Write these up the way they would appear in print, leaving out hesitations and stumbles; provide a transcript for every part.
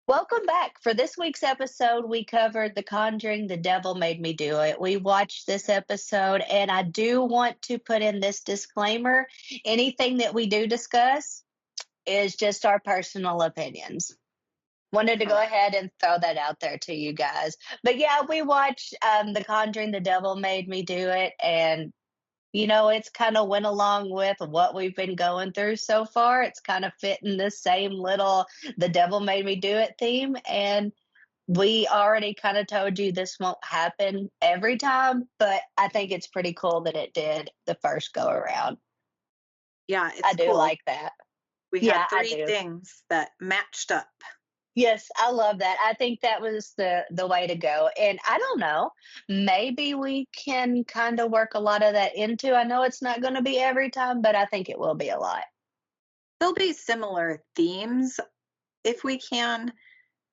Welcome back. For this week's episode, we covered The Conjuring, The Devil Made Me Do It. We watched this episode, and I do want to put in this disclaimer. Anything that we do discuss is just our personal opinions. Wanted to go Correct. ahead and throw that out there to you guys. But yeah, we watched The Conjuring, The Devil Made Me Do It, and it's kind of went along with what we've been going through so far. It's kind of fitting this same little "the devil made me do it" theme, and we already kind of told you this won't happen every time, but I think it's pretty cool that it did the first go around. Yeah, I it's do cool. like that. We Yeah, had I three do. things that matched up. Yes, I love that. I think that was the way to go. And I don't know, maybe we can kind of work a lot of that into. I know it's not going to be every time, but I think it will be a lot. There'll be similar themes if we can,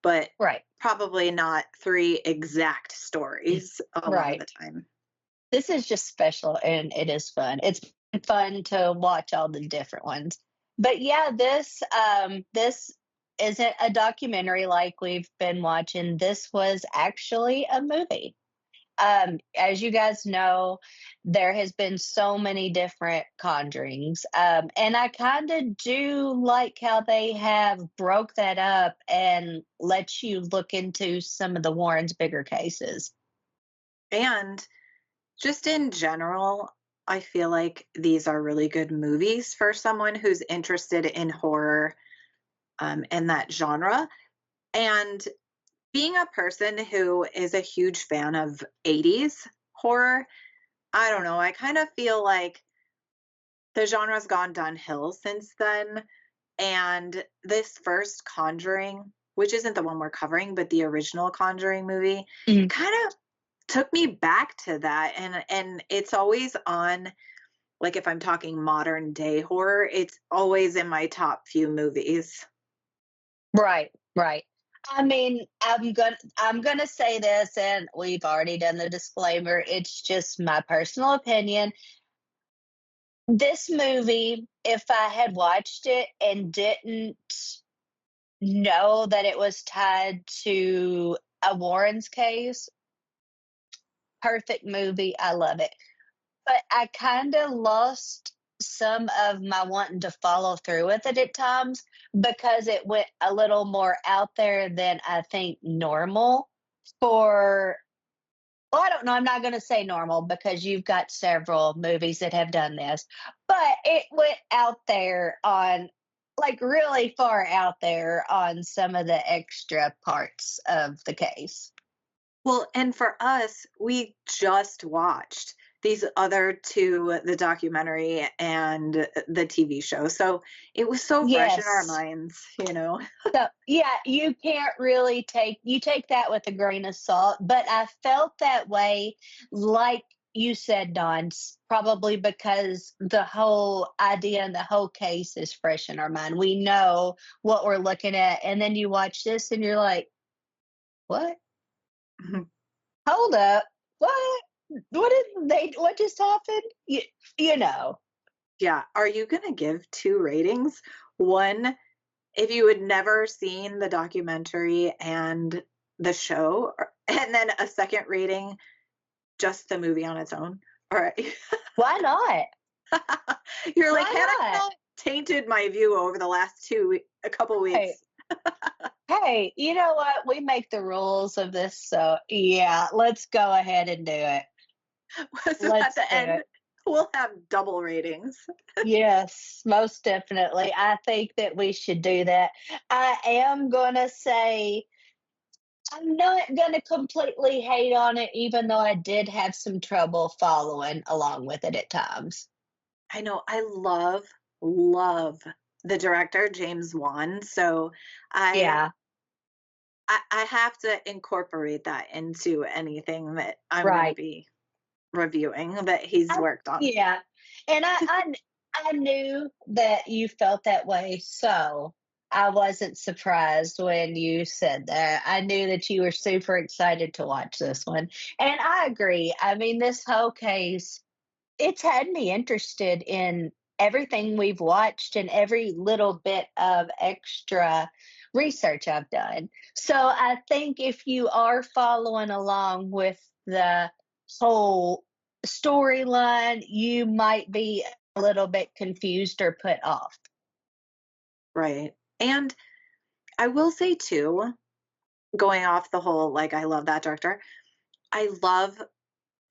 but Right. probably not three exact stories a lot of Right. the time. This is just special and it is fun. It's fun to watch all the different ones. But yeah, this isn't a documentary like we've been watching. This was actually a movie. As you guys know, there has been so many different conjurings. And I kind of do like how they have broke that up and let you look into some of the Warrens' bigger cases. And just in general, I feel like these are really good movies for someone who's interested in horror and that genre. And being a person who is a huge fan of 80s horror, I don't know, I kind of feel like the genre's gone downhill since then. And this first Conjuring, which isn't the one we're covering, but the original Conjuring movie, Mhm. kind of took me back to that. And it's always on, like, if I'm talking modern day horror, it's always in my top few movies. Right, right. I mean, I'm gonna say this, and we've already done the disclaimer. It's just my personal opinion. This movie, if I had watched it and didn't know that it was tied to a Warren's case, perfect movie. I love it. But I kind of lost some of my wanting to follow through with it at times because it went a little more out there than I think normal for. Well, I don't know. I'm not going to say normal because you've got several movies that have done this, but it went out there on, like, really far out there on some of the extra parts of the case. Well, and for us, we just watched these other two, the documentary and the TV show. So it was so fresh in our Yes. minds. So, yeah, you take that with a grain of salt, but I felt that way, like you said, Don, probably because the whole idea and the whole case is fresh in our mind. We know what we're looking at, and then you watch this and you're like, "What? Hold up. What? What just happened?" You know. Yeah. Are you going to give two ratings? One, if you had never seen the documentary and the show, and then a second rating, just the movie on its own. All right. Why not? You're like, Why had I not? not tainted my view over the last a couple Hey, weeks? hey, you know what? We make the rules of this, so yeah, let's go ahead and do it. So at Let's the do end, it. we'll have double ratings. Yes, most definitely. I think that we should do that. I am gonna say I'm not gonna completely hate on it, even though I did have some trouble following along with it at times. I know I love the director, James Wan. So I Yeah, I have to incorporate that into anything that I'm gonna right. be reviewing that he's I worked on. Yeah, and I knew that you felt that way, so I wasn't surprised when you said that. I knew that you were super excited to watch this one, and I agree. I mean, this whole case, it's had me interested in everything we've watched and every little bit of extra research I've done. So I think if you are following along with the whole storyline, you might be a little bit confused or put off. Right. And I will say too, going off the whole, like, I love that director. I love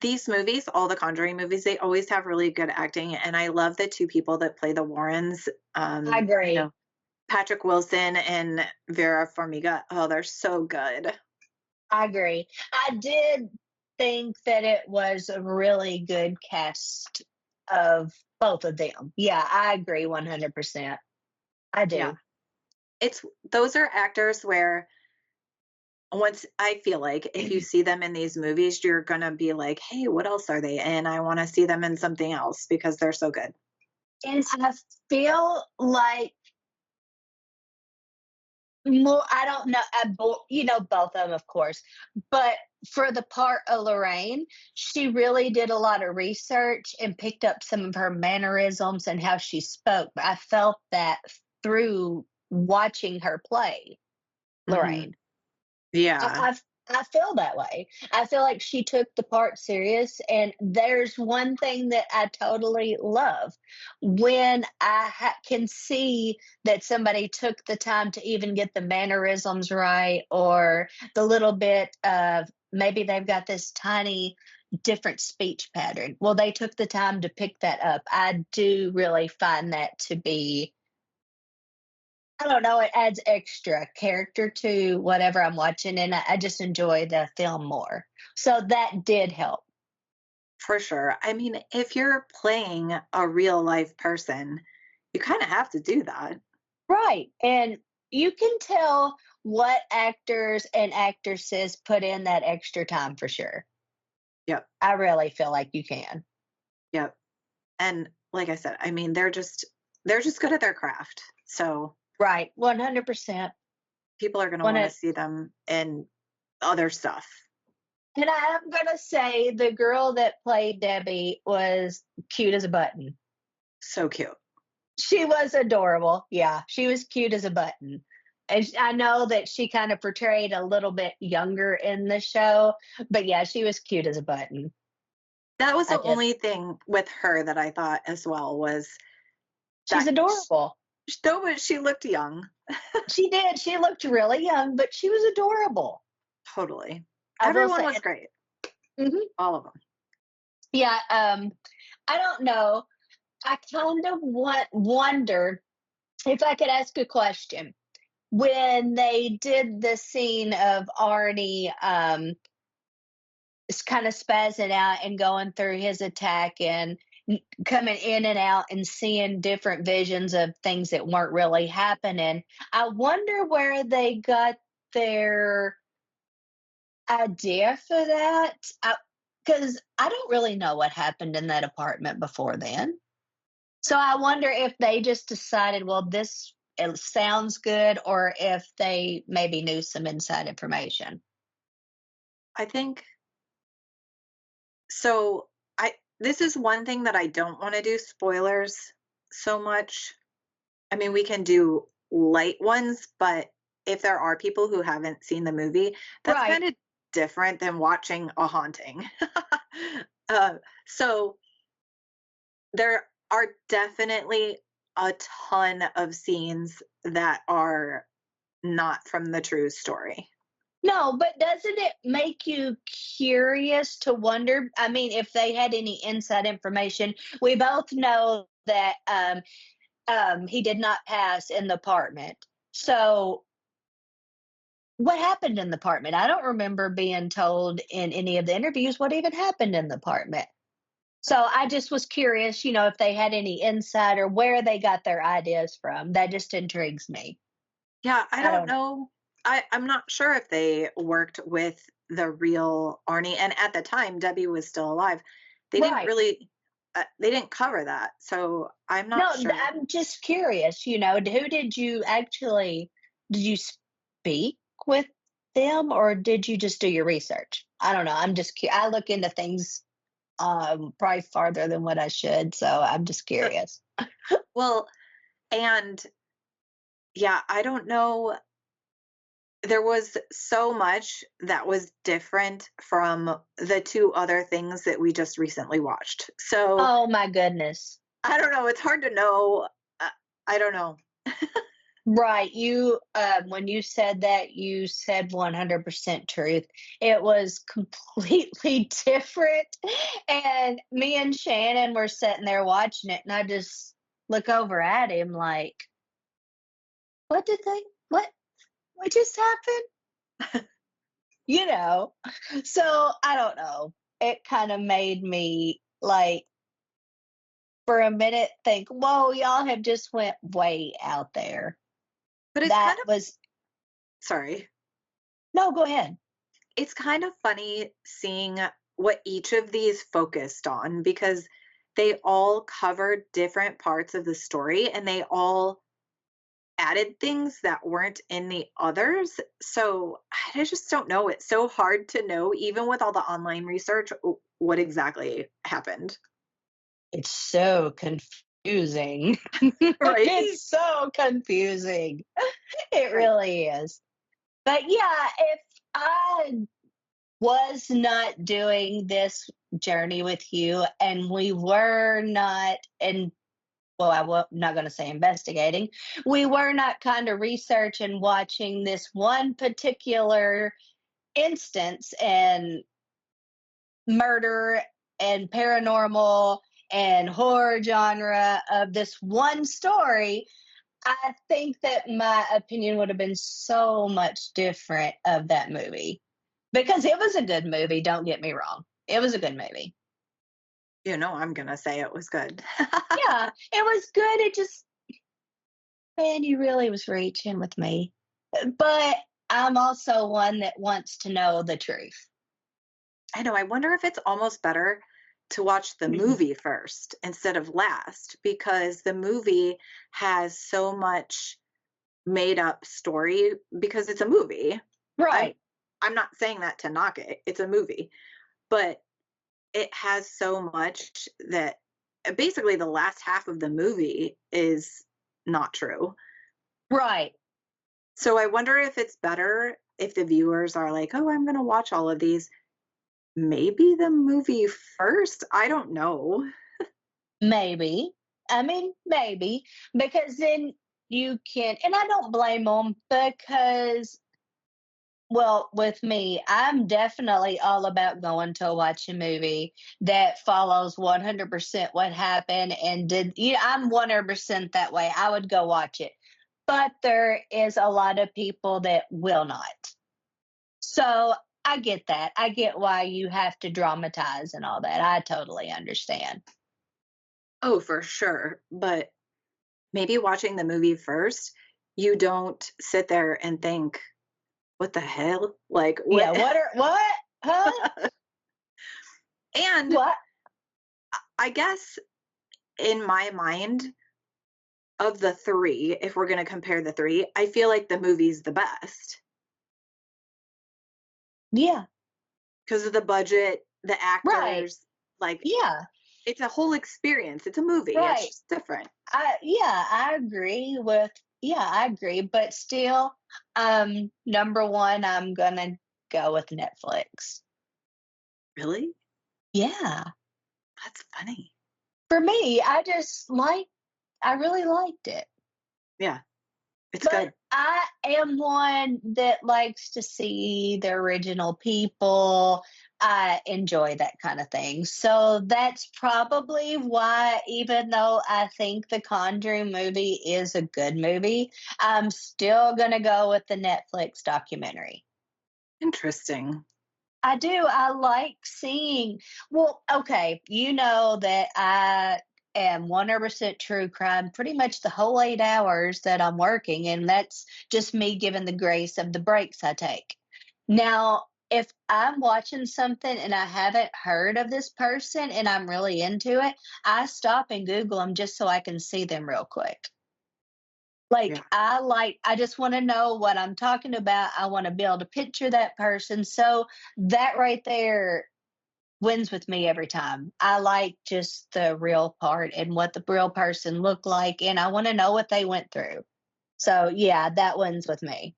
these movies, all the Conjuring movies, they always have really good acting, and I love the 2 people that play the Warrens, I agree. Patrick Wilson and Vera Farmiga. Oh, they're so good. I agree. I did think that it was a really good cast of both of them. Yeah, I agree 100%. I Yeah. do. It's those are actors where once I feel like if you see them in these movies, you're gonna be like, "Hey, what else are they in? I wanna see them in something else because they're so good." And I feel like more, I don't know, both of them, of course, but for the part of Lorraine, she really did a lot of research and picked up some of her mannerisms and how she spoke. I felt that through watching her play Mhm. Lorraine. I, Yeah, I I feel that way. I feel like she took the part serious, and there's one thing that I totally love when can see that somebody took the time to even get the mannerisms right, or the little bit of maybe they've got this tiny different speech pattern. Well, they took the time to pick that up. I do really find that to be, I don't know, it adds extra character to whatever I'm watching, and I just enjoy the film more. So that did help. for sure. I mean, if you're playing a real life person, you kinda have to do that. Right, and you can tell what actors and actresses put in that extra time for sure. Yep, I really feel like you can. yep. And like I said, I mean, they're just good at their craft. So Right, 100%. people are gonna One wanna of see them in other stuff. And I am gonna say the girl that played Debbie was cute as a button. So cute. She was adorable. Yeah, she was cute as a button. And I know that she kind of portrayed a little bit younger in the show, but yeah, she was cute as a button. That was I the did. only thing with her that I thought as well was She's that adorable. though but she looked young. She did. She looked really young, but she was adorable. Totally. I will Everyone say. was great. Mhm. All of them. Yeah. I don't know. I kind of wonder if I could ask a question. When they did the scene of Arnie, is kind of spazzing out and going through his attack and coming in and out and seeing different visions of things that weren't really happening. I wonder where they got their idea for that. Because I don't really know what happened in that apartment before then. So I wonder if they just decided, well, this it sounds good, or if they maybe knew some inside information. I think so I this is one thing that I don't want to do spoilers so much. I mean, we can do light ones, but if there are people who haven't seen the movie, that's Right. kind of different than watching a haunting. uh, so there are definitely a ton of scenes that are not from the true story. No, but doesn't it make you curious to wonder? I mean, if they had any inside information, we both know that he did not pass in the apartment. So, what happened in the apartment? I don't remember being told in any of the interviews what even happened in the apartment. So, I just was curious, if they had any insight or where they got their ideas from. That just intrigues me. Yeah, I I don't don't know. know. I'm not sure if they worked with the real Arnie, and at the time, Debbie was still alive. They didn't Right. really they didn't cover that, so I'm not No, sure. I'm just curious, who did you speak with them, or did you just do your research? I don't know. I'm just I look into things probably farther than what I should, so I'm just Uh, curious. well, and yeah, I don't know. there was so much that was different from the 2 other things that we just recently watched. So, Oh my goodness. I don't know, it's hard to know. Uh, I don't know. Right. When you said that, you said 100% truth. It was completely different. And me and Shannon were sitting there watching it, and I just look over at him like, what did they, what just happened? You know? So I don't know. It kind of made me like, for a minute, think, whoa, y'all have just went way out there. But it's That kind of was, sorry. no, go ahead. It's kind of funny seeing what each of these focused on because they all covered different parts of the story and they all added things that weren't in the others. So I just don't know. It's so hard to know, even with all the online research, what exactly happened. It's so confusing. Right? It's so confusing. It Right. really is. But yeah, if I was not doing this journey with you and we were not in, well, I'm not going to say investigating, we were not kind of researching, watching this one particular instance and murder and paranormal and horror genre of this one story, I think that my opinion would have been so much different of that movie because it was a good movie. Don't get me wrong. It was a good movie. You know, I'm going to say it was good. Yeah, it was good. It just, man, you really was reaching with me. But I'm also one that wants to know the truth. I know. I wonder if it's almost better to watch the movie first instead of last because the movie has so much made up story because it's a movie. I'm Right, I'm not saying that to knock it. It's a movie, but it has so much that basically the last half of the movie is not true. right. So I wonder if it's better if the viewers are like, "Oh, I'm going to watch all of these." Maybe the movie first? I don't know. Maybe. I mean, maybe, because then you can, and I don't blame them because, well, with me, I'm definitely all about going to watch a movie that follows 100% what happened and did. Yeah, I'm 100% that way. I would go watch it. But there is a lot of people that will not. So I get that. I get why you have to dramatize and all that. I totally understand. Oh, for sure. But maybe watching the movie first, you don't sit there and think, "What the hell?" Like, what? Yeah, what? Huh? And What? I guess in my mind, of the 3, if we're gonna compare the 3, I feel like the movie's the best Yeah, because of the budget, the right. actors, like, Yeah, it's a whole experience. It's a movie. It's right. just different. I agree with, yeah, I agree, but still, number 1, I'm gonna go with Netflix. Really? Yeah. That's funny. For me, I really liked it. Yeah, it's But good. I am one that likes to see the original people. I enjoy that kind of thing. So that's probably why, even though I think the Conjuring movie is a good movie, I'm still going to go with the Netflix documentary. Interesting. I do. I like seeing. Well, okay, you know that I am 100% true crime pretty much the whole 8 hours that I'm working, and that's just me given the grace of the breaks I take. Now, if I'm watching something and I haven't heard of this person and I'm really into it, I stop and Google them just so I can see them real quick. Yeah. I just wanna know what I'm talking about, I wanna be able to picture that person, so that right there wins with me every time. I like just the real part and what the real person looked like, and I wanna know what they went through. So, yeah, that wins with me.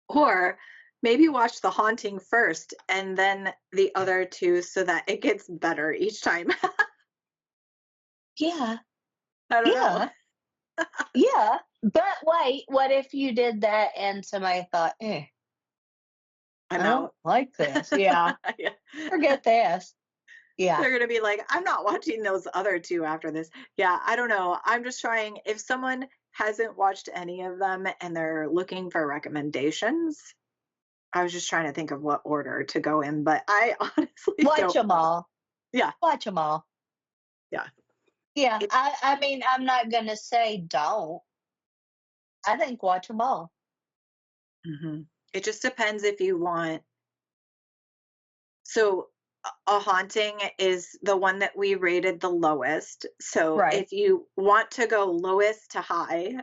Or maybe watch The Haunting first and then the other two so that it gets better each time. Yeah, I don't know. yeah, yeah. But wait, what if you did that and somebody thought, I'm I don't out. like this. Yeah, Yeah. forget this. Yeah, They're gonna be like, I'm not watching those other two after this. Yeah, I don't know. I'm just trying. If someone hasn't watched any of them and they're looking for recommendations, I was just trying to think of what order to go in, but I honestly watch don't them know. all. Yeah, Watch them all. yeah. Yeah, It, I mean, I'm not gonna say don't. I think watch them all. mhm. It just depends if you want. So, a haunting is the one that we rated the lowest. So, Right. if you want to go lowest to high,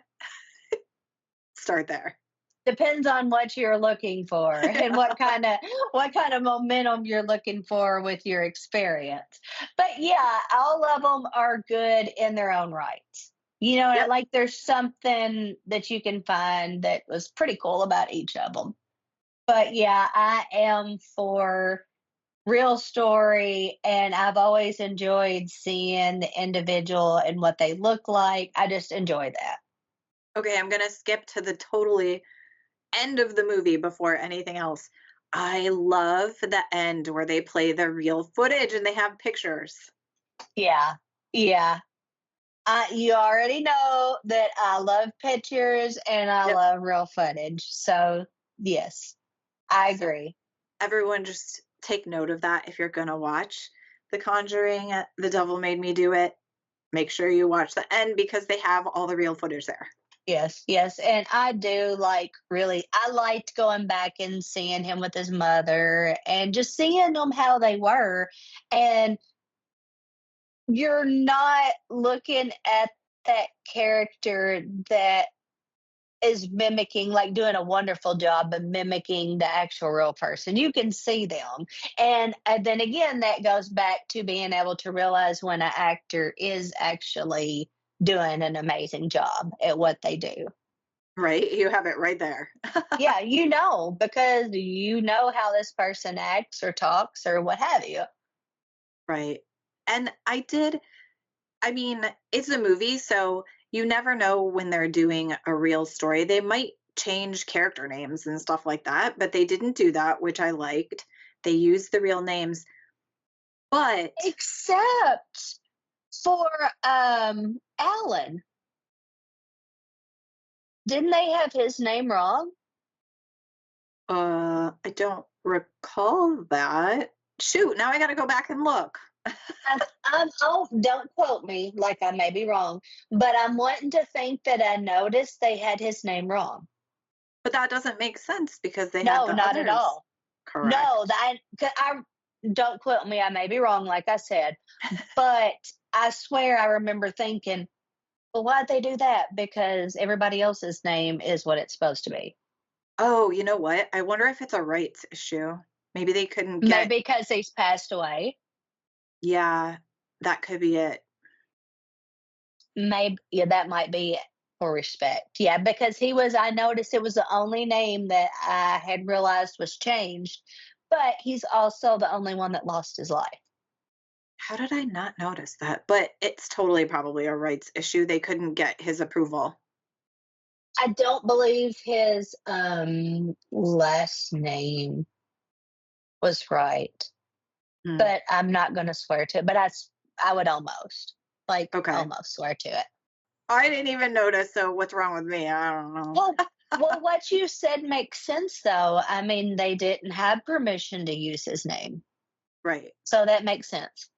start there. Depends on what you're looking for and what kind of momentum you're looking for with your experience. But yeah, all of them are good in their own rights. You know, Yep. like there's something that you can find that was pretty cool about each of them. But yeah, I am for real story, and I've always enjoyed seeing the individual and what they look like. I just enjoy that. Okay, I'm gonna skip to the totally end of the movie before anything else. I love the end where they play the real footage and they have pictures. Yeah. Yeah. You already know that I love pictures and I Yep. love real footage. So, yes, I So agree. everyone just take note of that if you're gonna watch The Conjuring, The Devil Made Me Do It. Make sure you watch the end because they have all the real footage there. Yes, yes. And I do like really, I liked going back and seeing him with his mother and just seeing them how they were. And you're not looking at that character that is mimicking, like doing a wonderful job of mimicking the actual real person. You can see them. And then again, that goes back to being able to realize when an actor is actually doing an amazing job at what they do. Right? You have it right there. Yeah, you know, because you know how this person acts or talks or what have you. Right. And I mean, it's a movie, so you never know when they're doing a real story. They might change character names and stuff like that, but they didn't do that, which I liked. They used the real names. But Except for Alan. Didn't they have his name wrong? I don't recall that. Shoot, now I got to go back and look. Oh, don't quote me, like I may be wrong, but I'm wanting to think that I noticed they had his name wrong. But that doesn't make sense because they had No, the not at others all. No, correct. that 'cause I don't quote me, I may be wrong, like I said, but I swear I remember thinking, well, why'd they do that? Because everybody else's name is what it's supposed to be. Oh, you know what? I wonder if it's a rights issue. Maybe they couldn't get, Maybe because he's passed away. yeah, that could be it. Maybe, yeah, that might be it for respect. Yeah, because he was, I noticed it was the only name that I had realized was changed, but he's also the only one that lost his life. How did I not notice that? But it's totally probably a rights issue. They couldn't get his approval. I don't believe his last name was right, Hmm. but I'm not going to swear to it. But I would almost, like, Okay. almost swear to it. I didn't even notice. So what's wrong with me? I don't know. Well, well, what you said makes sense, though. I mean, they didn't have permission to use his name, Right. so that makes sense.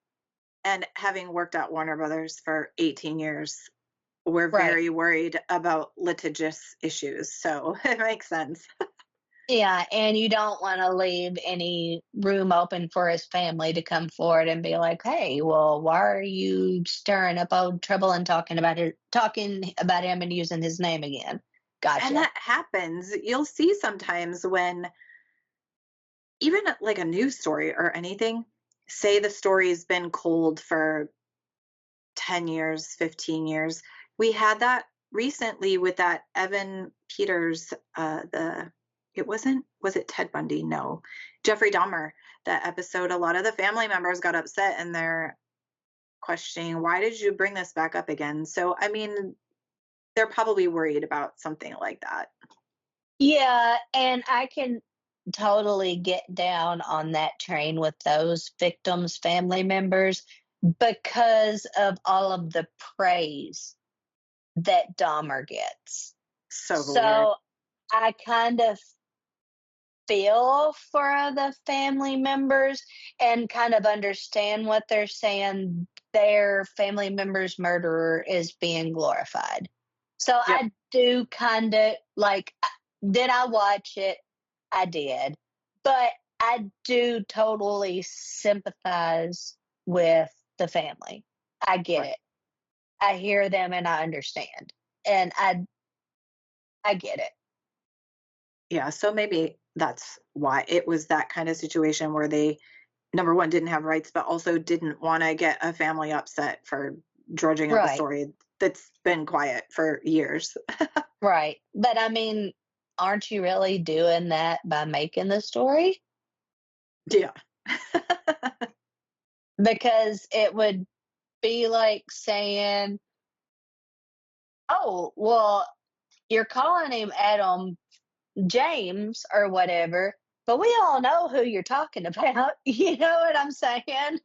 And having worked at Warner Brothers for 18 years, we're Right. very worried about litigious issues. So it makes sense. Yeah, and you don't wanna leave any room open for his family to come forward and be like, "Hey, well, why are you stirring up old trouble and talking about him and using his name again?" And Gotcha. that happens. You'll see sometimes when even like a news story or anything, say the story's been cold for 10 years, 15 years. We had that recently with that Evan Peters, the was it Ted Bundy? No. Jeffrey Dahmer, that episode, a lot of the family members got upset and they're questioning, "Why did you bring this back up again?" So, I mean, they're probably worried about something like that. Yeah, and I can totally get down on that train with those victims' family members because of all of the praise that Dahmer gets. So weird. So I kind of feel for the family members and kind of understand what they're saying. Their family member's murderer is being glorified. So Yep. I do kind of like, did I watch it? I did. But I do totally sympathize with the family. I get Right. it. I hear them and I understand. And I get it. Yeah, so maybe that's why it was that kind of situation where they, number 1, didn't have rights, but also didn't wanna get a family upset for drudging up a Right. story that's been quiet for years. Right. But I mean, aren't you really doing that by making the story? Yeah. Because it would be like saying, oh, well, you're calling him Adam James or whatever, but we all know who you're talking about. You know what I'm saying?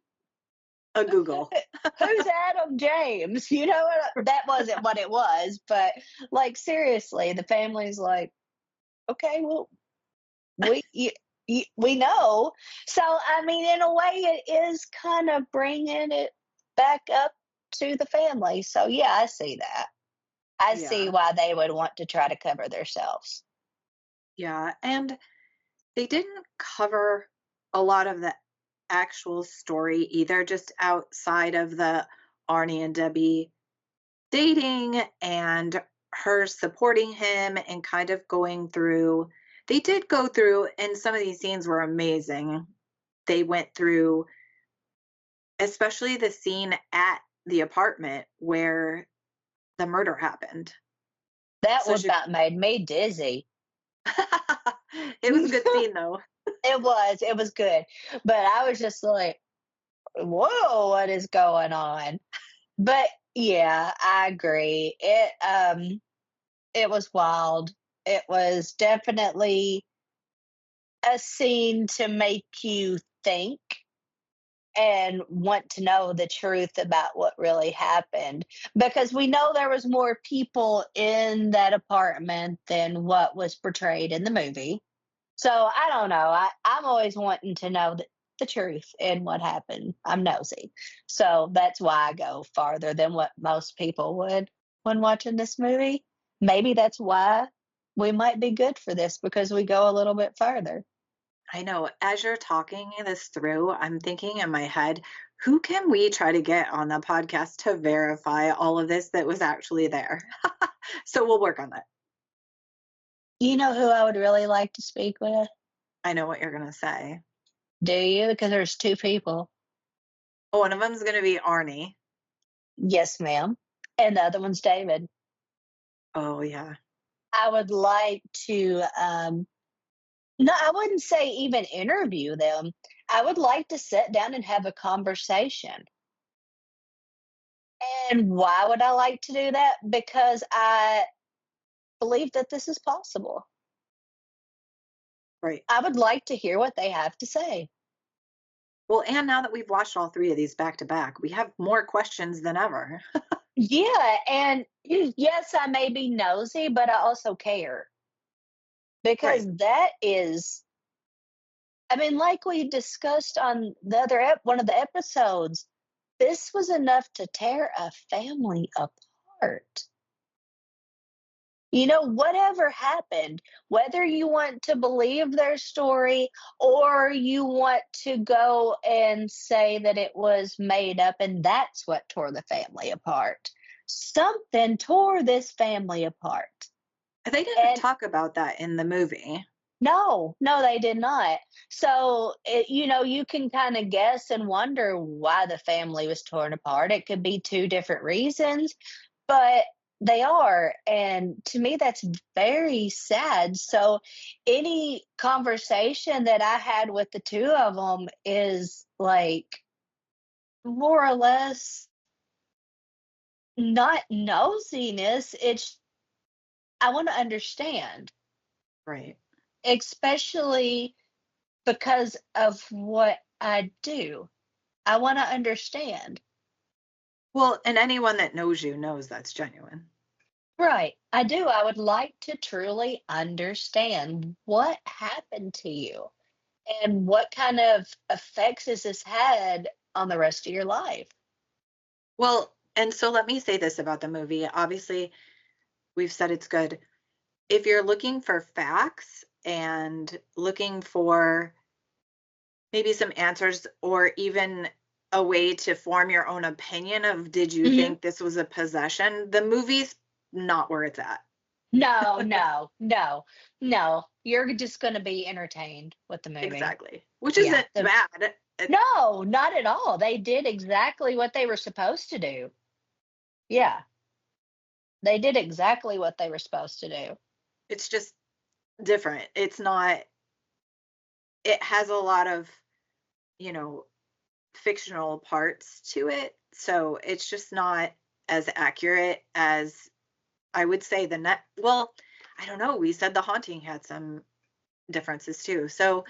A Google. Who's Adam James? You know what? That wasn't what it was, but like seriously, the family's like, okay, well, we we know. So I mean, in a way, it is kind of bringing it back up to the family. So yeah, I see that. I see Yeah. why they would want to try to cover themselves. Yeah, and they didn't cover a lot of the actual story either, just outside of the Arnie and Debbie dating and her supporting him and kind of going through, they did go through, and some of these scenes were amazing. They went through, especially the scene at the apartment where the murder happened. That Such would a about made me dizzy. it was a good scene though. It was good, but I was just like, "Whoa, what is going on?" But yeah, I agree. It was wild. It was definitely a scene to make you think and want to know the truth about what really happened because we know there was more people in that apartment than what was portrayed in the movie. So I don't know. I'm always wanting to know the truth and what happened. I'm nosy. So that's why I go farther than what most people would when watching this movie. Maybe that's why we might be good for this because we go a little bit further. I know. As you're talking this through, I'm thinking in my head, who can we try to get on the podcast to verify all of this that was actually there? So we'll work on that. You know who I would really like to speak with? I know what you're going to say. Do you? Because there's two people. Oh, one of them's going to be Arnie. Yes, ma'am. And the other one's David. Oh, yeah. I would like to no, I wouldn't say even interview them. I would like to sit down and have a conversation. And why would I like to do that? Because I believe that this is possible. Right. I would like to hear what they have to say. Well, and now that we've watched all 3 of these back to back, we have more questions than ever. Yeah, and yes, I may be nosy, but I also care Right. because that is, I mean, like we discussed on the other one of the episodes, this was enough to tear a family apart. You know, whatever happened, whether you want to believe their story or you want to go and say that it was made up and that's what tore the family apart, something tore this family apart. They didn't And talk about that in the movie. no, no, they did not. So, you know, you can kind of guess and wonder why the family was torn apart. It could be two different reasons, but They are, and to me, that's very sad. So, any conversation that I had with the 2 of them is, like, more or less not nosiness, it's I wanna understand, Right. especially because of what I do. I wanna understand. Well, and anyone that knows you knows that's genuine. Right, I do, I would like to truly understand what happened to you. And what kind of effects has this had on the rest of your life? Well, and so let me say this about the movie. Obviously, we've said it's good. If you're looking for facts and looking for maybe some answers or even a way to form your own opinion of did you Mhm. think this was a possession, the movie's not where it's at. No, no, no, no. You're just gonna be entertained with the movie. Exactly. Which Yeah. isn't bad. No, not at all. They did exactly what they were supposed to do. Yeah, they did exactly what they were supposed to do. It's just different. It's not, it has a lot of, you know, fictional parts to it. So it's just not as accurate as I would say the net. Well, I don't know. We said The Haunting had some differences too. So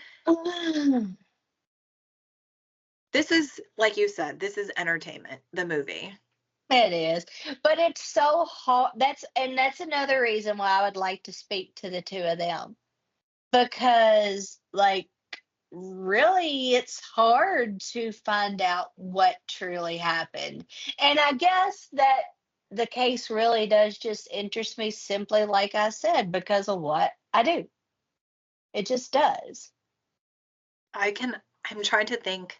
this is, like you said, this is entertainment, the movie. It is, but it's so hard. That's another reason why I would like to speak to the 2 of them, because, like, really, it's hard to find out what truly happened. And I guess that the case really does just interest me simply, like I said, because of what I do. It just does. I'm trying to think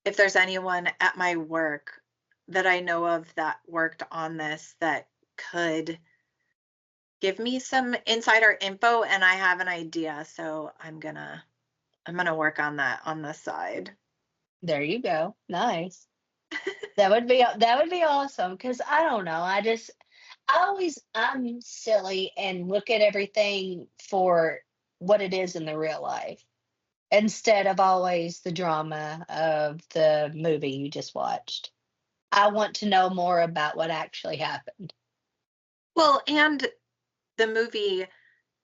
if there's anyone at my work that I know of that worked on this that could give me some insider info, and I have an idea. So I'm gonna work on that on the side. There you go. Nice. That would be awesome. Because I don't know, I'm silly and look at everything for what it is in the real life, instead of always the drama of the movie you just watched. I want to know more about what actually happened. Well, and the movie,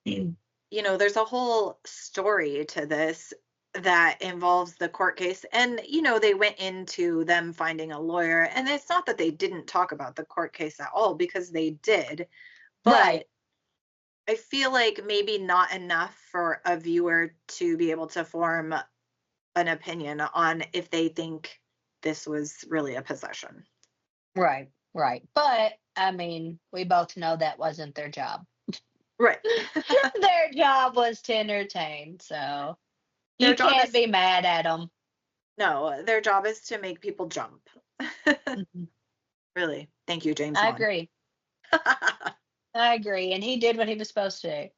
Mm. there's a whole story to this that involves the court case. And, they went into them finding a lawyer. And it's not that they didn't talk about the court case at all, because they did. Right, But I feel like maybe not enough for a viewer to be able to form an opinion on if they think this was really a possession. right, right. But I mean, we both know that wasn't their job. Right. Their job was to entertain, so Their you job can't is be mad at them. no, their job is to make people jump. Really. Thank you, James I Wan. agree. I agree, and he did what he was supposed to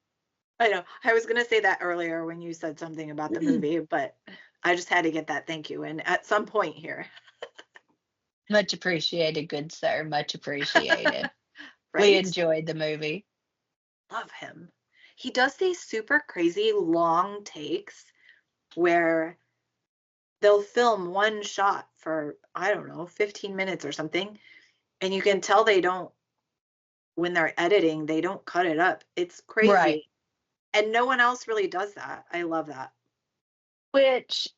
I know. I was gonna say that earlier when you said something about the do. movie, but I just had to get that thank you in at some point here. Much appreciated, good sir. Much appreciated. We Right? enjoyed the movie. Love him. He does these super crazy long takes where they'll film one shot for, I don't know, 15 minutes or something. And you can tell they don't, when they're editing, they don't cut it up. It's Right. crazy. And no one else really does that. I love that. Which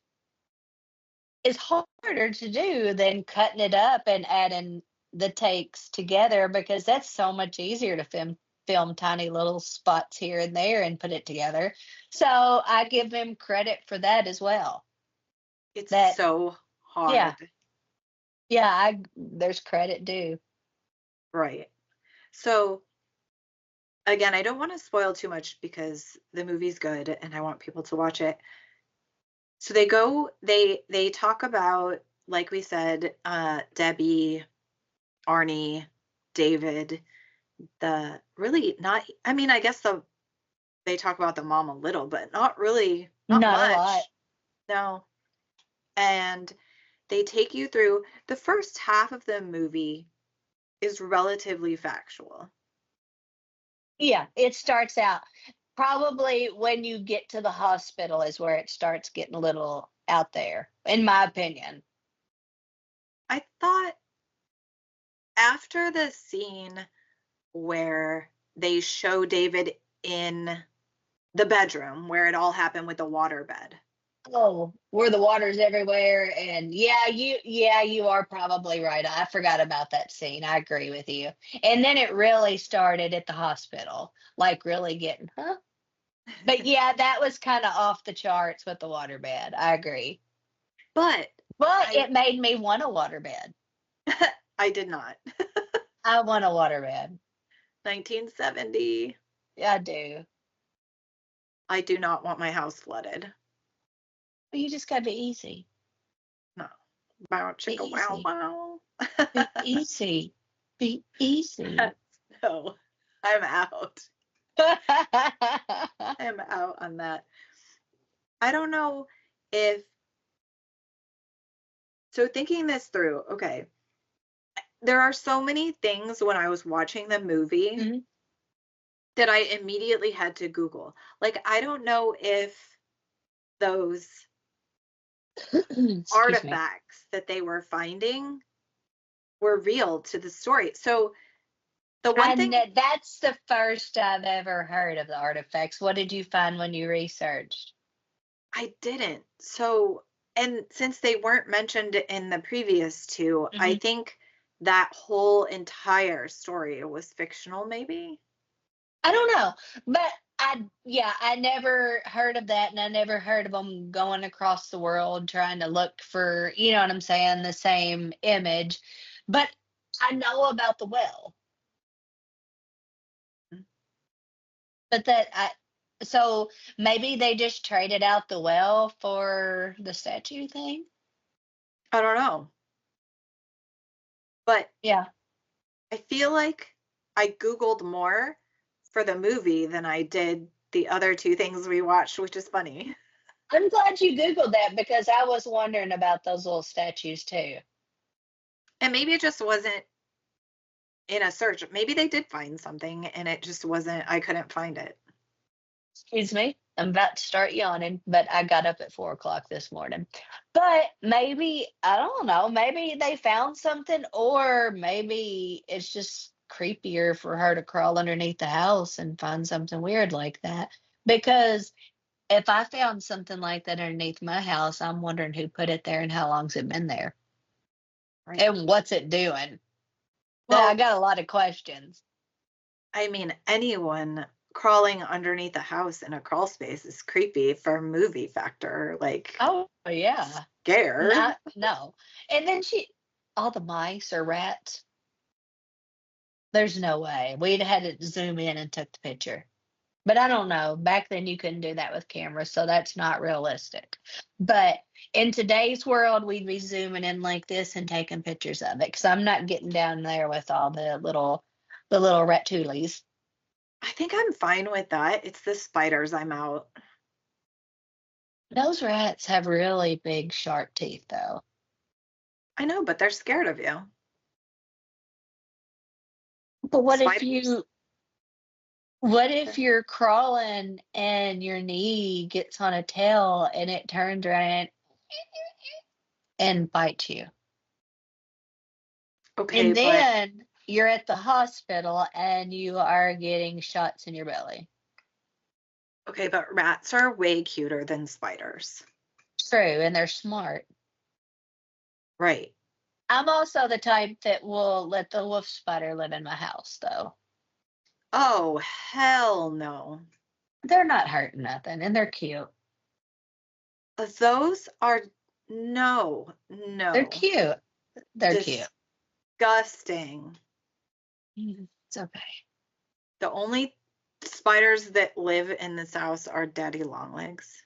is harder to do than cutting it up and adding the takes together, because that's so much easier to film tiny little spots here and there and put it together. So I give him credit for that as well. It's That so yeah, hard. yeah, there's credit due. Right. So again, I don't want to spoil too much because the movie's good and I want people to watch it. So they talk about, like we said, Debbie, Arnie, David, the really not, I mean, I guess they talk about the mom a little, but not really, not Not a lot. much. No. And they take you through the first half of the movie. is relatively factual. Yeah, it starts out probably when you get to the hospital is where it starts getting a little out there, in my opinion. I thought after the scene where they show David in the bedroom where it all happened with the waterbed. Oh, where the water's everywhere, and yeah, you are probably right. I forgot about that scene. I agree with you. And then it really started at the hospital, like really getting, huh? But yeah, that was kind of off the charts with the waterbed. I agree. But But I it made me want a waterbed. I did not. I want a waterbed. 1970. Yeah, I do. I do not want my house flooded. But you just gotta be easy. No. Bow Be chicka wow easy. wow. Be easy. Be easy. No, I'm out. I'm out on that. I don't know if so thinking this through, okay. There are so many things when I was watching the movie Mhm. that I immediately had to Google. Like, I don't know if those Excuse me. artifacts that they were finding were real to the story. So, the one And thing that's the first I've ever heard of the artifacts. What did you find when you researched? I didn't. So, and since they weren't mentioned in the previous two, I Mhm. think that whole entire story was fictional, maybe. I don't know, but I never heard of that, and I never heard of them going across the world trying to look for, you know what I'm saying, the same image. But I know about the well, but so maybe they just traded out the well for the statue thing. I don't know. But Yeah, I feel like I Googled more for the movie than I did the other two things we watched, which is funny. I'm glad you Googled that because I was wondering about those little statues too. And maybe it just wasn't in a search. Maybe they did find something and it just wasn't, I couldn't find it. Excuse me. I'm about to start yawning, but I got up at 4 o'clock this morning. But maybe, I don't know, maybe they found something, or maybe it's just creepier for her to crawl underneath the house and find something weird like that. Because if I found something like that underneath my house, I'm wondering who put it there and how long's it been there Right. and what's it doing. I Well, got a lot of questions. I mean, anyone crawling underneath a house in a crawl space is creepy for movie factor, like Oh, yeah. scare. Not, no. And then all the mice or rats. There's no way. We'd had to zoom in and took the picture. But I don't know. Back then you couldn't do that with cameras, so that's not realistic. But in today's world, we'd be zooming in like this and taking pictures of it. Because I'm not getting down there with all the little ratulies. I think I'm fine with that. It's the spiders I'm out. Those rats have really big, sharp teeth, though. I know, but they're scared of you. But what if Spiders. you What if you're crawling and your knee gets on a tail and it turns around and bites you? Okay, And but then you're at the hospital and you are getting shots in your belly. rats are way cuter than spiders. True, and they're smart. Right. I'm also the type that will let the wolf spider live in my house, though. Oh, hell no. They're not hurting nothing and they're cute. Those are no, They're no. cute. They're cute. Disgusting. It's okay. The only spiders that live in this house are daddy longlegs.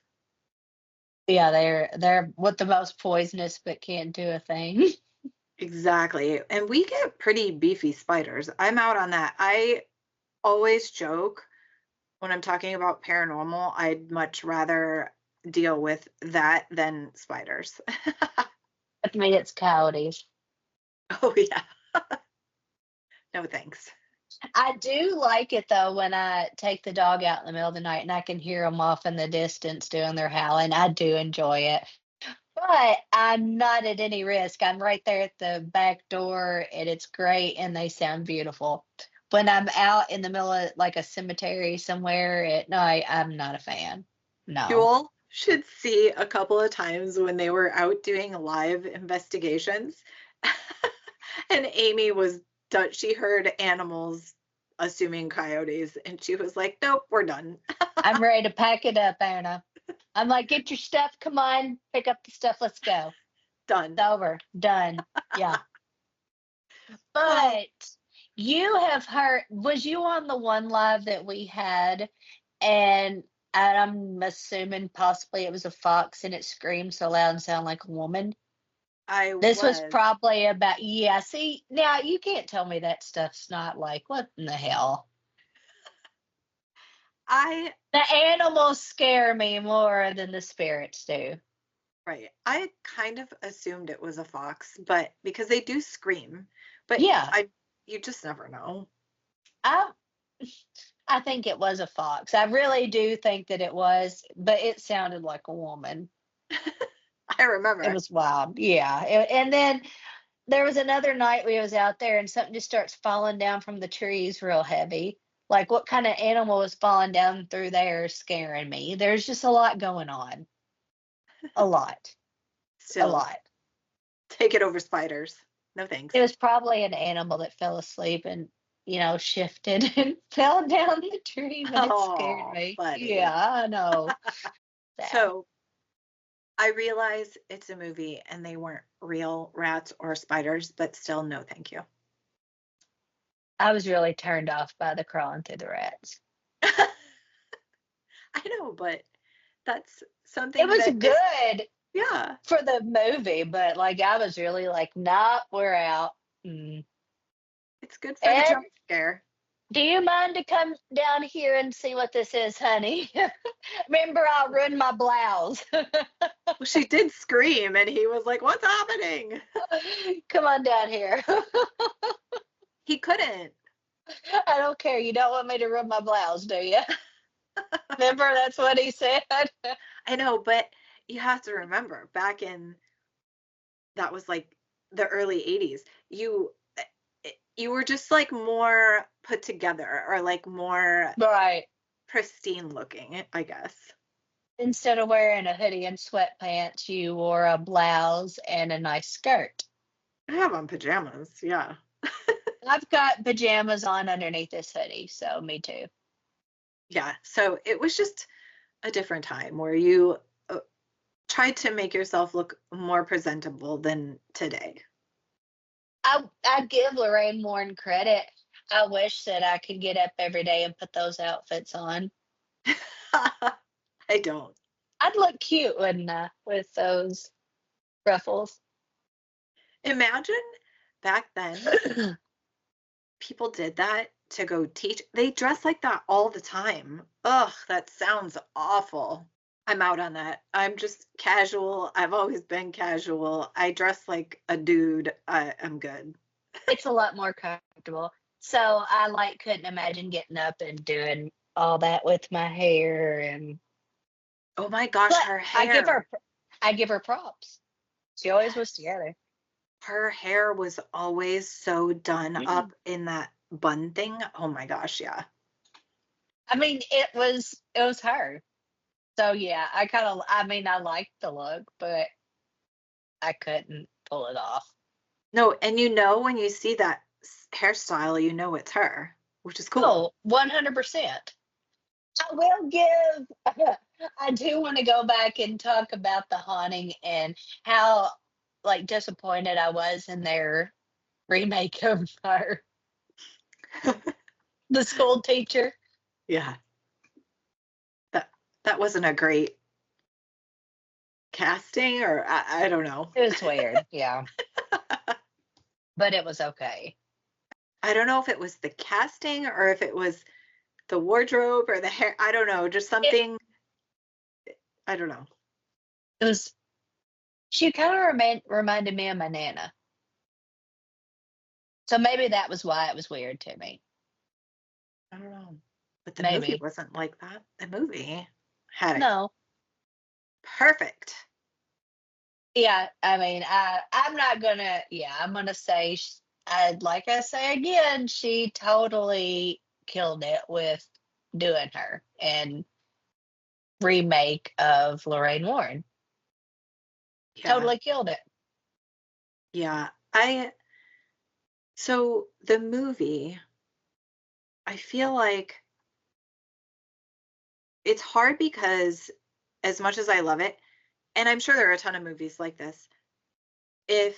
Yeah, they're what the most poisonous but can't do a thing. Exactly. And we get pretty beefy spiders. I'm out on that. I always joke when I'm talking about paranormal, I'd much rather deal with that than spiders. With me, it's coyotes. Oh, yeah. No thanks. I do like it though when I take the dog out in the middle of the night and I can hear them off in the distance doing their howling. I do enjoy it. But I'm not at any risk. I'm right there at the back door and it's great and they sound beautiful. When I'm out in the middle of like a cemetery somewhere at night, I'm not a fan. You No. all should see a couple of times when they were out doing live investigations. And Amy was done. She heard animals, assuming coyotes, and she was like, nope, we're done. I'm ready to pack it up, Anna. I'm like, get your stuff. Come on, pick up the stuff. Let's go. Done. It's over. Done. Yeah. Oh, But you have heard, was you on the one live that we had? And I'm assuming possibly it was a fox and it screamed so loud and sounded like a woman. I This was was. probably about, yeah, see, now you can't tell me that stuff's not like, what in the hell? I The animals scare me more than the spirits do. Right. I kind of assumed it was a fox, but because they do scream, but Yeah, I you just never know. I I think it was a fox. I really do think that it was, but it sounded like a woman. I It remember. was wild. Yeah. And then there was another night we was out there and something just starts falling down from the trees real heavy. Like what kind of animal was falling down through there scaring me? There's just a lot going on. A lot. A Still, lot. take it over spiders. No thanks. It was probably an animal that fell asleep and, shifted and fell down the tree, but it scared Oh, me. Yeah, buddy. I know. Sad. So I realize it's a movie and they weren't real rats or spiders, but still, no, thank you. I was really turned off by the crawling through the rats. I know, but that's It something was that is, good yeah, for the movie, but like I was really like, nah, we're out. Mm. it's good for the Ed, jump scare. do you mind to come down here and see what this is, honey? Remember, I ruined my blouse. Well, she did scream, and he was like, "What's happening?" Come on down here. He couldn't. I don't care. You don't want me to ruin my blouse, do you? Remember, that's what he said. I know, but you have to remember back in that was like the early 80s. You were just like more put together or like more Right. pristine looking, I guess. Instead of wearing a hoodie and sweatpants, you wore a blouse and a nice skirt. I have on pajamas, yeah. I've got pajamas on underneath this hoodie, so me too. Yeah, so it was just a different time where you tried to make yourself look more presentable than today. I give Lorraine Warren credit. I wish that I could get up every day and put those outfits on. I don't. I'd look cute, wouldn't I, with those ruffles? Imagine back then people did that to go teach. They dress like that all the time. Ugh, that sounds awful. I'm out on that. I'm just casual. I've always been casual. I dress like a dude. I'm good. It's a lot more comfortable. So I like couldn't imagine getting up and doing all that with my hair and Oh my gosh, but her I give hair. her I give her props. She always was Yes. together. Her hair was always so done up Mm. in that bun thing. Oh my gosh, yeah. I mean, it was her. So yeah, I mean I liked the look, but I couldn't pull it off. No, and you know when you see that hairstyle, you know it's her, which is cool. Oh, 100%. I will give I do want to go back and talk about the haunting and how like disappointed I was in their remake of her, the school teacher. Yeah. That that wasn't a great casting, or I don't know. It was weird, yeah, but it was okay. I don't know if it was the casting or if it was the wardrobe or the hair. I don't know, just It, something. I don't know. it was she kind of reminded me of my nana. So maybe that was why it was weird to me. I don't know. But the movie Maybe. wasn't like that. The movie had it No. perfect. Yeah, I mean, I'm not gonna. Yeah, I'm gonna say, like I say again, she totally killed it with doing her and remake of Lorraine Warren. Yeah. Totally killed it. Yeah. So the movie, I feel like it's hard because as much as I love it, and I'm sure there are a ton of movies like this, if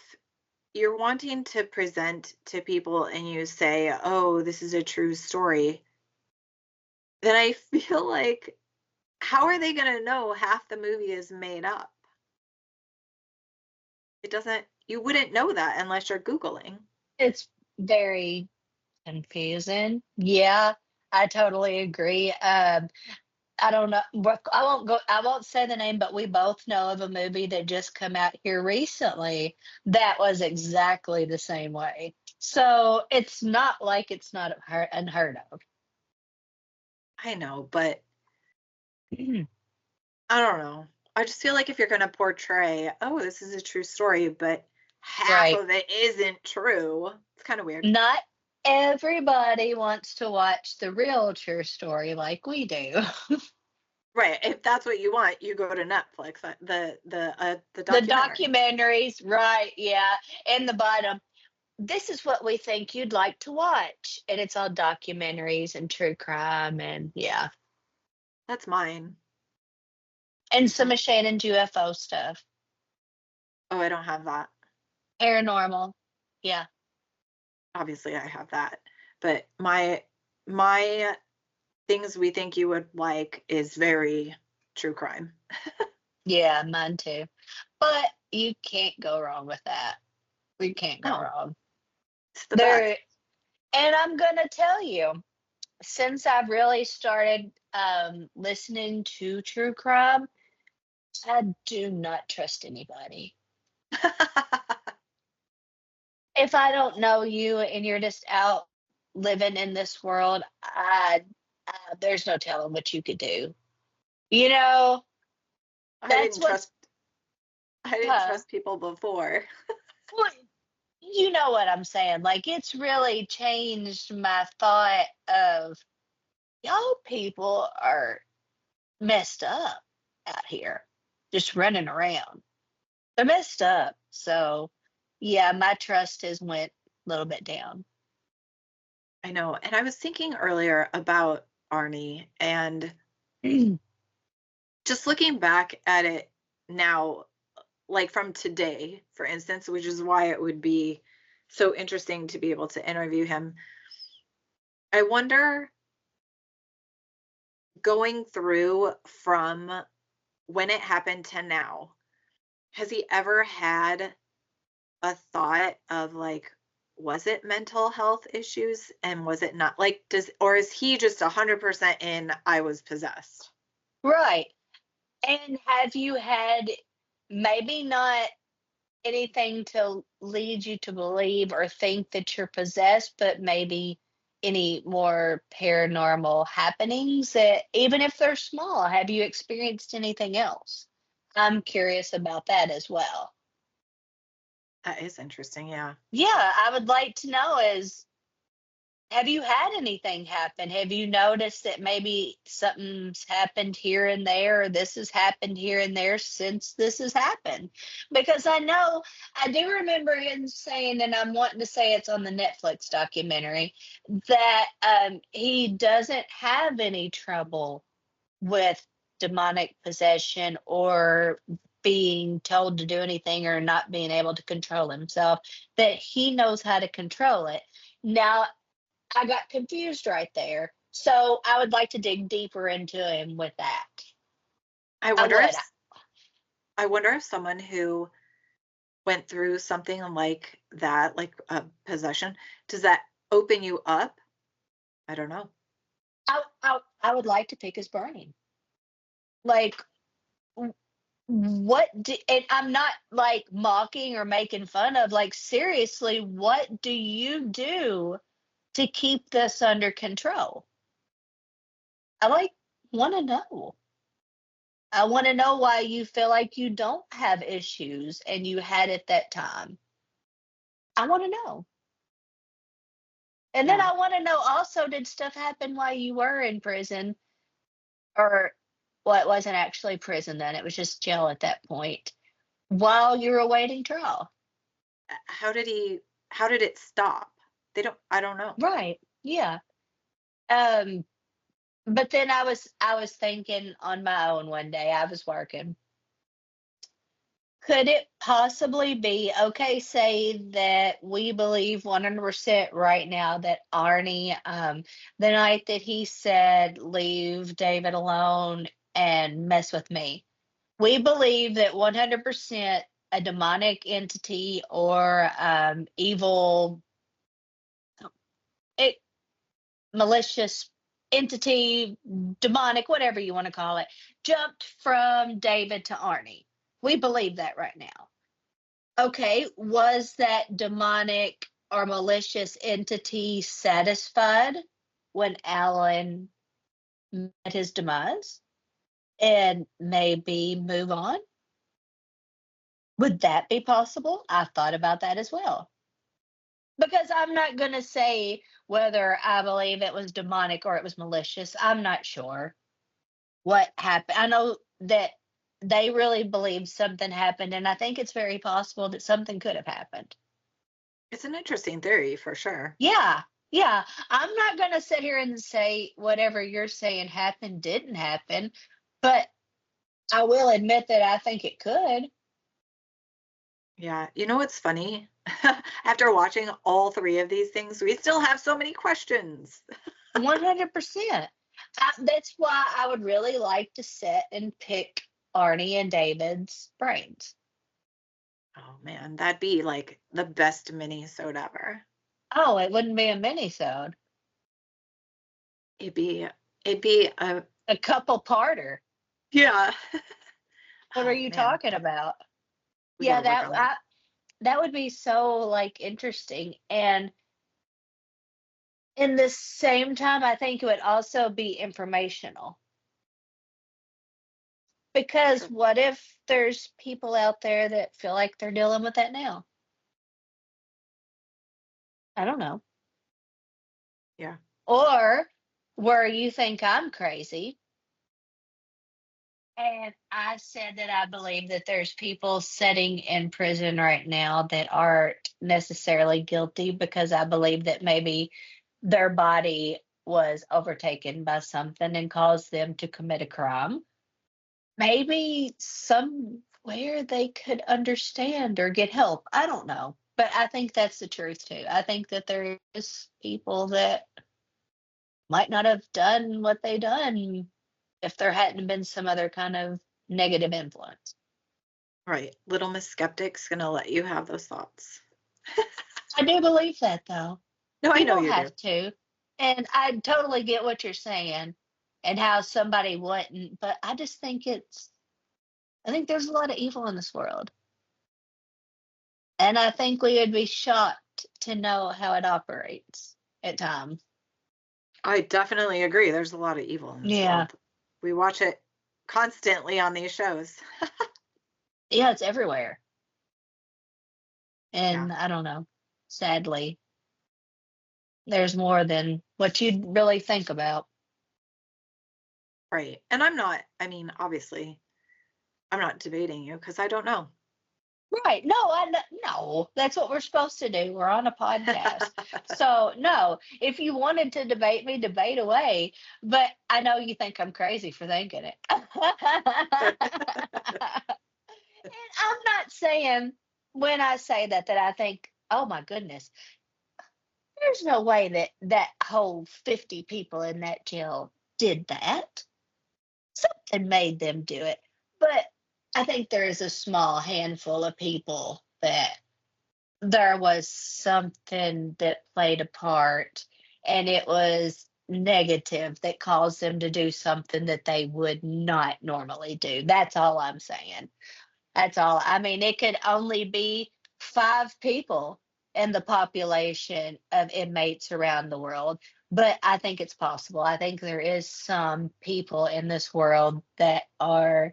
you're wanting to present to people and you say, "Oh, this is a true story," then I feel like how are they going to know half the movie is made up? It doesn't, you wouldn't know that unless you're Googling. It's very confusing. Yeah, I totally agree. I don't know. I won't go. I won't say the name, but we both know of a movie that just come out here recently that was exactly the same way. So it's not like it's not unheard of. I know, but I don't know. I just feel like if you're going to portray, oh, this is a true story, but half Right. of it isn't true, it's kind of weird. Not everybody wants to watch the real true story like we do. Right. If that's what you want, you go to Netflix. The The documentary. documentaries, right? Yeah. In the bottom, this is what we think you'd like to watch. And it's all documentaries and true crime and yeah. That's mine. And some Mm. of Shannon's UFO stuff. Oh, I don't have that. Paranormal. Yeah. Obviously, I have that. But my things we think you would like is very true crime. Yeah, mine too. But you can't go wrong with that. We can't go No, wrong. it's the best. There and I'm gonna tell you, since I've really started listening to true crime, I do not trust anybody. If I don't know you and you're just out living in this world, there's no telling what you could do. You know, I that's didn't what's trust I didn't uh, trust people before. well, you know what I'm saying. Like it's really changed my thought of y'all people are messed up out here, just running around. They're messed up. So yeah, my trust has went a little bit down. I know. And I was thinking earlier about Arnie and just looking back at it now, like from today, for instance, which is why it would be so interesting to be able to interview him. I wonder, going through from when it happened to now, has he ever had a thought of like, was it mental health issues and was it not? Like, or is he just 100% in, I was possessed? Right. And have you had maybe not anything to lead you to believe or think that you're possessed, but maybe any more paranormal happenings that, even if they're small, have you experienced anything else? I'm curious about that as well. That is interesting. Yeah. Yeah, I would like to know is have you had anything happen? Have you noticed that maybe something's happened here and there, or this has happened here and there since this has happened? Because I know I do remember him saying, and I'm wanting to say it's on the Netflix documentary, that he doesn't have any trouble with demonic possession or being told to do anything or not being able to control himself, that he knows how to control it. Now, I got confused right there. So I would like to dig deeper into him with that. I I wonder would. if I wonder if someone who went through something like that, like a possession, does that open you up? I don't know. I would like to pick his brain. Like, and I'm not like mocking or making fun of, like, seriously, what do you do to keep this under control? I like want to know. I want to know why you feel like you don't have issues and you had at that time. I want to know. And then Yeah. I want to know also, did stuff happen while you were in prison? Or, well, it wasn't actually prison then, it was just jail at that point, while you're awaiting trial. How did it stop? I don't know. Right. Yeah. Um, but then I was thinking on my own one day, I was working. Could it possibly be, okay, say that we believe 100% right now that Arnie, the night that he said, leave David alone and mess with me, we believe that 100% a demonic entity or evil, it, malicious entity, demonic, whatever you want to call it, jumped from David to Arnie. We believe that right now. Okay, was that demonic or malicious entity satisfied when Alan met his demise and maybe move on? Would that be possible? I've thought about that as well. Because I'm not going to say whether I believe it was demonic or it was malicious. I'm not sure what happened. I know that they really believe something happened, and I think it's very possible that something could have happened. It's an interesting theory for sure. Yeah, yeah. I'm not gonna sit here and say whatever you're saying happened didn't happen, but I will admit that I think it could. Yeah. You know what's funny? After watching all three of these things, we still have so many questions. 100%. That's why I would really like to sit and pick Arnie and David's brains. Oh man, that'd be like the best mini-sode ever. Oh, it wouldn't be a mini-sode. It'd be it'd be a A couple parter. yeah. What are Oh you man, talking about? we got Yeah, to work on that. that would be so like interesting. And in the same time, I think it would also be informational. Because True. what if there's people out there that feel like they're dealing with that now? I don't know. Yeah. Or where you think I'm crazy, and I said that I believe that there's people sitting in prison right now that aren't necessarily guilty because I believe that maybe their body was overtaken by something and caused them to commit a crime. Maybe somewhere they could understand or get help. I don't know. But I think that's the truth too. I think that there is people that might not have done what they done if there hadn't been some other kind of negative influence. Right. Little Miss Skeptic's gonna let you have those thoughts. I do believe that though. No, I You know don't you do. have to. And I totally get what you're saying and how somebody wouldn't, but I think there's a lot of evil in this world. And I think we would be shocked to know how it operates at times. I definitely agree. There's a lot of evil in this Yeah. world. We watch it constantly on these shows. Yeah, it's everywhere. Yeah. And I don't know. Sadly, there's more than what you'd really think about. Right. And I mean, obviously, I'm not debating you because I don't know. Right. No, no, that's what we're supposed to do. We're on a podcast. So, no, if you wanted to debate me, debate away. But I know you think I'm crazy for thinking it. And I'm not saying when I say that I think, oh my goodness, there's no way that that whole 50 people in that jail did that. Something made them do it. But I think there is a small handful of people that there was something that played a part, and it was negative that caused them to do something that they would not normally do. That's all I'm saying. That's all. I mean, it could only be 5 people in the population of inmates around the world, but I think it's possible. I think there is some people in this world that are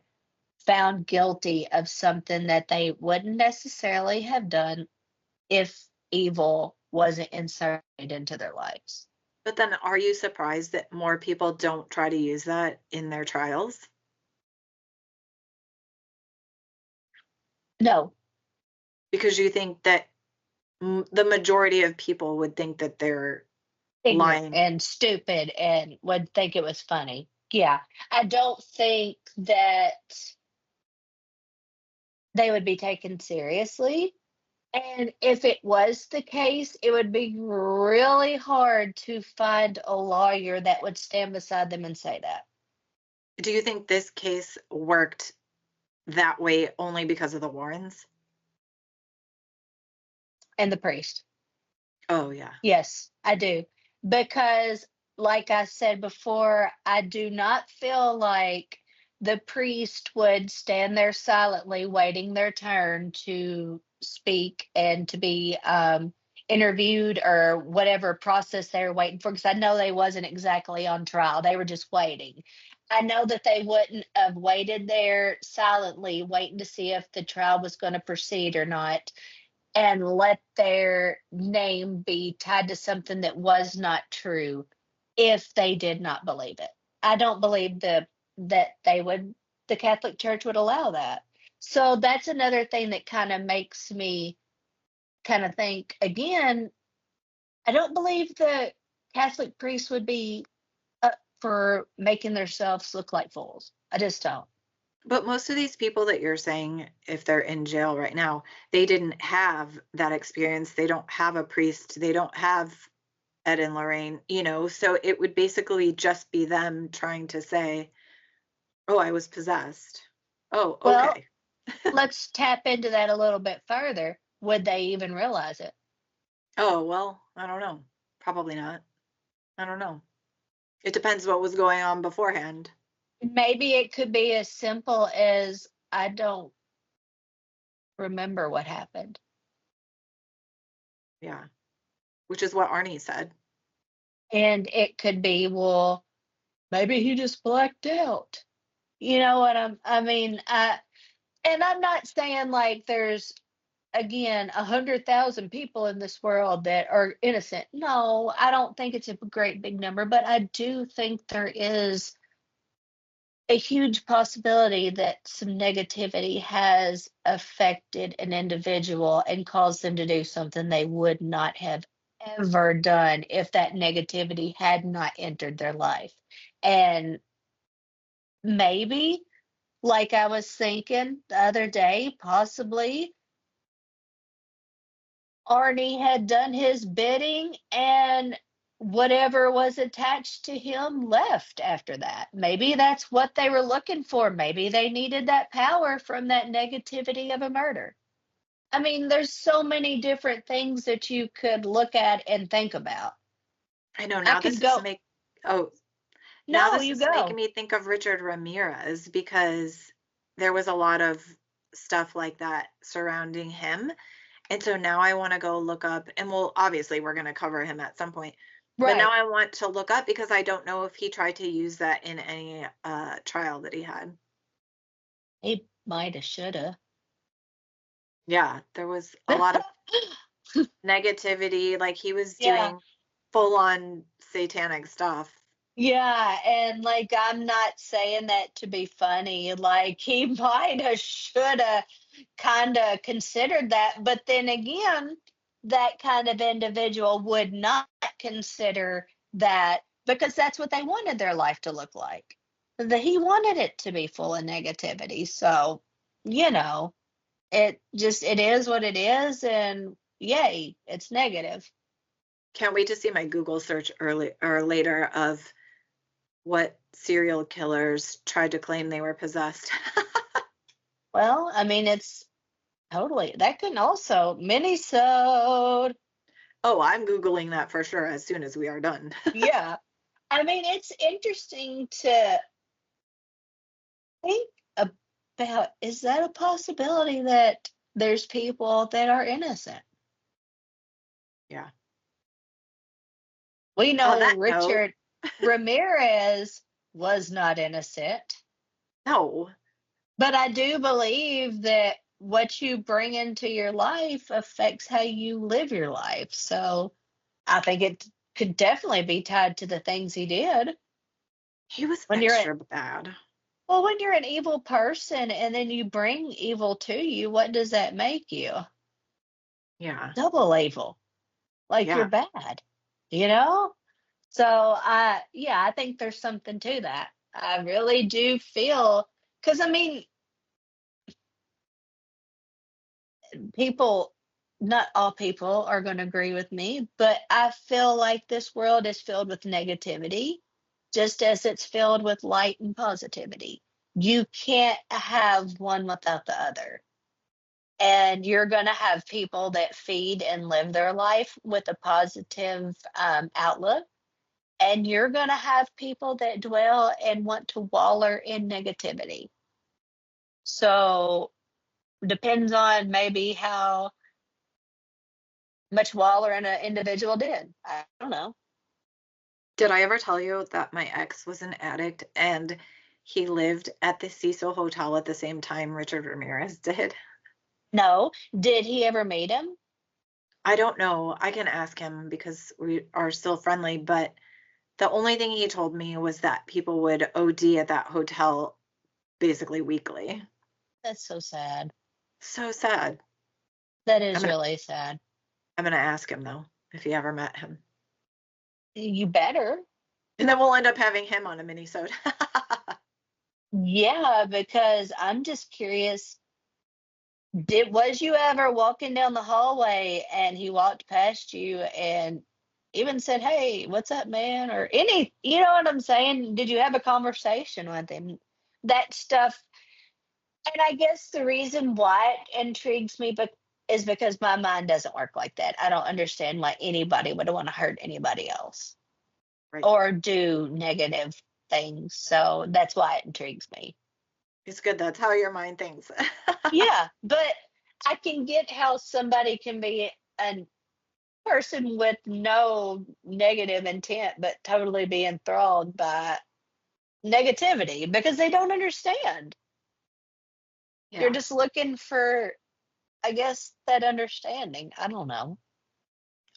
found guilty of something that they wouldn't necessarily have done if evil wasn't inserted into their lives. But then are you surprised that more people don't try to use that in their trials? No, Because you think that the majority of people would think that they're ignorant lying. and stupid and would think it was funny. Yeah, I don't think that they would be taken seriously. And if it was the case, it would be really hard to find a lawyer that would stand beside them and say that. Do you think this case worked that way only because of the Warrens? And the priest. Oh, yeah. Yes, I do. Because, like I said before, I do not feel like the priest would stand there silently waiting their turn to speak and to be interviewed or whatever process they were waiting for. Because I know they wasn't exactly on trial, they were just waiting. I know that they wouldn't have waited there silently, waiting to see if the trial was going to proceed or not and let their name be tied to something that was not true if they did not believe it. I don't believe that the Catholic Church would allow that. So that's another thing that kind of makes me kind of think again, I don't believe the Catholic priests would be up for making themselves look like fools. I just don't. But most of these people that you're saying, if they're in jail right now, they didn't have that experience. They don't have a priest. They don't have Ed and Lorraine, so it would basically just be them trying to say, "Oh, I was possessed." Oh, Well, okay. let's tap into that a little bit further. Would they even realize it? Oh, well, I don't know. Probably not. I don't know. It depends what was going on beforehand. Maybe it could be as simple as I don't remember what happened. Yeah, which is what Arnie said. And it could be, well, maybe he just blacked out. You know what I mean, and I'm not saying like there's again 100,000 people in this world that are innocent. No, I don't think it's a great big number, but I do think there is a huge possibility that some negativity has affected an individual and caused them to do something they would not have ever done if that negativity had not entered their life. And maybe, like I was thinking the other day, possibly Arnie had done his bidding and whatever was attached to him left after that. Maybe that's what they were looking for. Maybe they needed that power from that negativity of a murder. I mean, there's so many different things that you could look at and think about. I know I now could this is go, make oh, now no, this you is making go. me think of Richard Ramirez because there was a lot of stuff like that surrounding him. And so now I want to go look up, and obviously we're going to cover him at some point. But now Right. I want to look up because I don't know if he tried to use that in any trial that he had. He might have, shoulda. Yeah, there was a lot of negativity, like he was Yeah. doing full on satanic stuff. Yeah, and like I'm not saying that to be funny. Like he might have, shoulda, kind of considered that, but then again, that kind of individual would not consider that because that's what they wanted their life to look like. That he wanted it to be full of negativity. So, you know, it is what it is, and yay, it's negative. Can't wait to see my Google search early or later of what serial killers tried to claim they were possessed. Well, I mean, it's totally that can also mini-sode. Oh, I'm Googling that for sure as soon as we are done. Yeah. I mean, it's interesting to think about, is that a possibility that there's people that are innocent? Yeah. We On know that note, Richard Ramirez was not innocent, no, but I do believe that what you bring into your life affects how you live your life. So I think it could definitely be tied to the things he did. he was When you're extra bad. Well, when you're an evil person and then you bring evil to you, what does that make you? Yeah. Double evil. Like you're Yeah. bad, you know? So yeah, I think there's something to that. I really do feel, because I mean, people, not all people are going to agree with me, but I feel like this world is filled with negativity, just as it's filled with light and positivity. You can't have one without the other. And you're going to have people that feed and live their life with a positive outlook. And you're going to have people that dwell and want to waller in negativity. So, depends on maybe how much wallering an individual did. I don't know. Did I ever tell you that my ex was an addict and he lived at the Cecil Hotel at the same time Richard Ramirez did? No. Did he ever meet him? I don't know. I can ask him because we are still friendly, but the only thing he told me was that people would OD at that hotel basically weekly. That's so sad. So sad. That I'm is gonna really sad. I'm gonna ask him though if he ever met him. You better. And then we'll end up having him on a mini-sode. Yeah, because I'm just curious. Was you ever walking down the hallway and he walked past you and even said, "Hey, what's up, man?" Or any, you know what I'm saying? Did you have a conversation with him? That stuff. And I guess the reason why it intrigues me is because my mind doesn't work like that. I don't understand why anybody would want to hurt anybody else Right. or do negative things. So that's why it intrigues me. It's good. That's how your mind thinks. Yeah, but I can get how somebody can be a person with no negative intent, but totally be enthralled by negativity because they don't understand. They're Yeah. just looking for, I guess, that understanding. I don't know.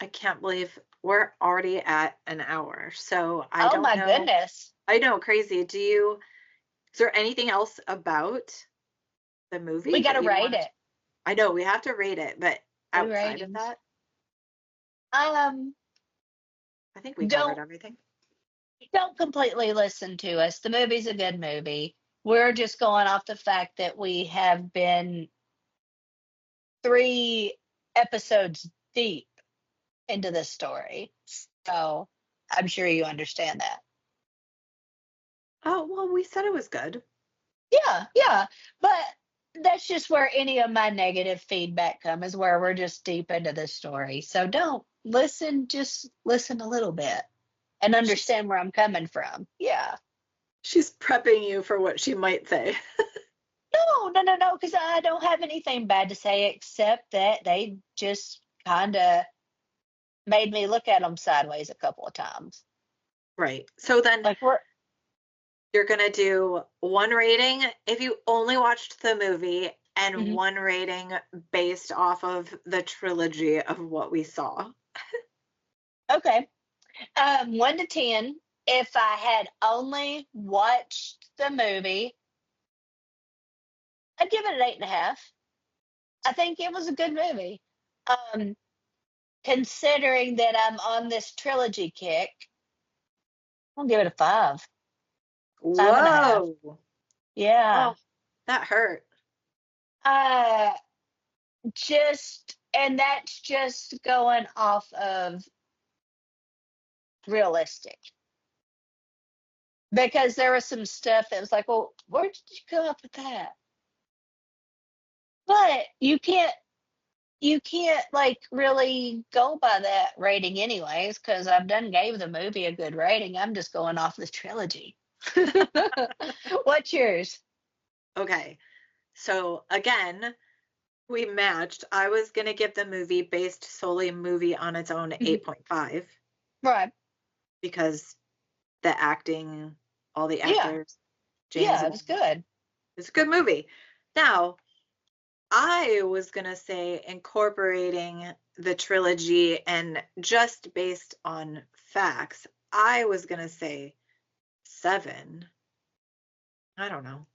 I can't believe we're already at an hour. So I Oh don't my know. goodness. I know, crazy. Is there anything else about the We movie got that to you rate wanted it. to? I know we have to rate it, but Two outside of ratings. that, Um, I think we covered don't everything. don't completely listen to us. The movie's a good movie. We're just going off the fact that we have been 3 episodes deep into this story. So I'm sure you understand that. Oh, well, we said it was good. Yeah, yeah. But that's just where any of my negative feedback comes, is where we're just deep into this story. So don't listen, just listen a little bit and She's understand where I'm coming from. Yeah. she's prepping you for what she might say. No, no, no, no, because I don't have anything bad to say except that they just kind of made me look at them sideways a couple of times. Right. So then Like we're you're gonna do one rating if you only watched the movie and mhm. one rating based off of the trilogy of what we saw. Okay. 1 to 10. If I had only watched the movie, I'd give it an 8.5. I think it was a good movie. Um, Considering that I'm on this trilogy kick, I'll give it a 5, 5.5. Whoa. Yeah. Oh, that hurt. Uh, and that's just going off of realistic because there was some stuff that was like, well, where did you come up with that? But you can't like really go by that rating anyways, because I've done gave the movie a good rating. I'm just going off the trilogy. What's yours? Okay. So again, we matched. I was going to give the movie based solely movie on its own Mhm. 8.5 Right. because the acting, all the Yeah. actors, James Yeah, it was Wan. good. It's a good movie. Now, I was going to say incorporating the trilogy and just based on facts, I was going to say 7. I don't know.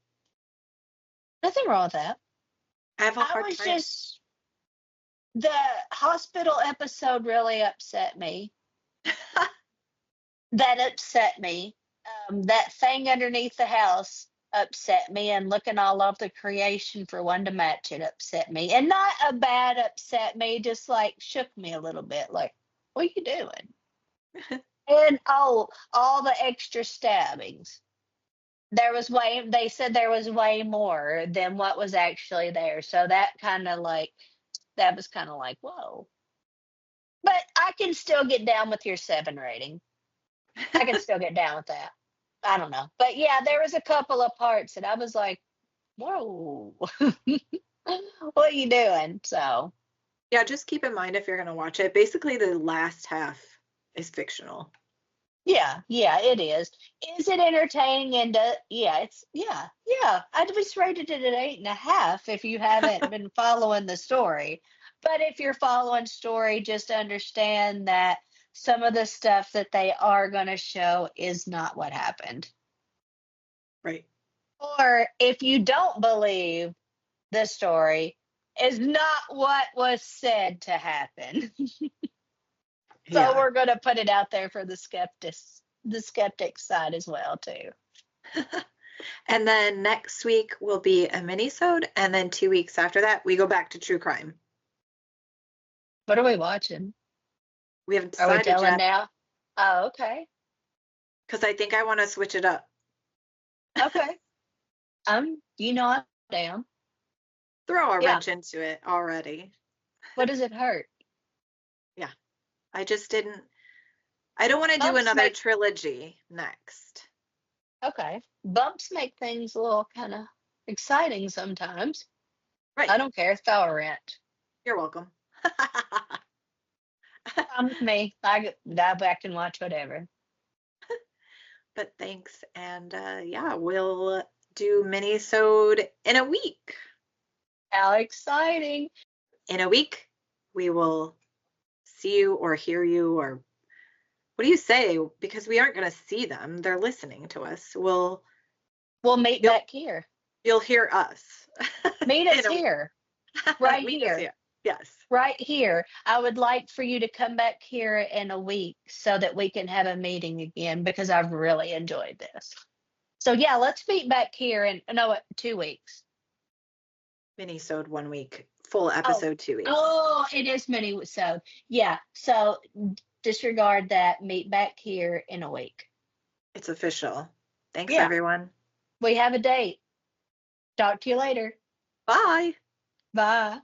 Nothing wrong with that. I have a I hard was time. just the hospital episode really upset me. That upset me. That thing underneath the house upset me, and looking all over the creation for one to match it upset me. And not a bad upset me, just like shook me a little bit. Like, what are you doing? And oh, all the extra stabbings. There was way, they said there was way more than what was actually there. So that kind of like, that was kind of like, whoa. But I can still get down with your 7 rating. I can still get down with that. I don't know. But yeah, there was a couple of parts that I was like, whoa, what are you doing? So Yeah, just keep in mind if you're going to watch it, basically the last half is fictional. yeah, yeah, it is. Is it entertaining? And yeah, it's yeah. I just rated it at 8.5 if you haven't been following the story. But if you're following story, just understand that some of the stuff that they are going to show is not what happened. Right. Or if you don't believe the story, is not what was said to happen. So Yeah. we're going to put it out there for the skeptic side as well too. And then next week will be a mini-sode, and then 2 weeks after that, we go back to true crime. What are we watching? We haven't Are we decided telling yet now? Oh, okay. because I think I want to switch it up. Okay. I'm down. Throw a Yeah. wrench into it already. What does it hurt? Yeah. I just didn't, I don't want to do Bumps another make trilogy next. Okay. Bumps make things a little kind of exciting sometimes. Right. I don't care. Throw a wrench. You're welcome. Come with me. I dive back and watch whatever. But thanks. And yeah, we'll do mini-sode in a week. How exciting! In a week, we will see you or hear you or what do you say? Because we aren't going to see them. They're listening to us. We'll meet You'll back here. you'll hear us. Meet in us a here, right Meet us here, here. Yes. right here. I would like for you to come back here in a week so that we can have a meeting again because I've really enjoyed this. So yeah, let's meet back here in no 2 weeks. Mini-sode 1 week. Full Oh, episode 2 weeks. oh, it is mini. So yeah, so disregard that. Meet back here in a week. It's official. Thanks, Yeah, everyone. we have a date. Talk to you later. Bye. Bye.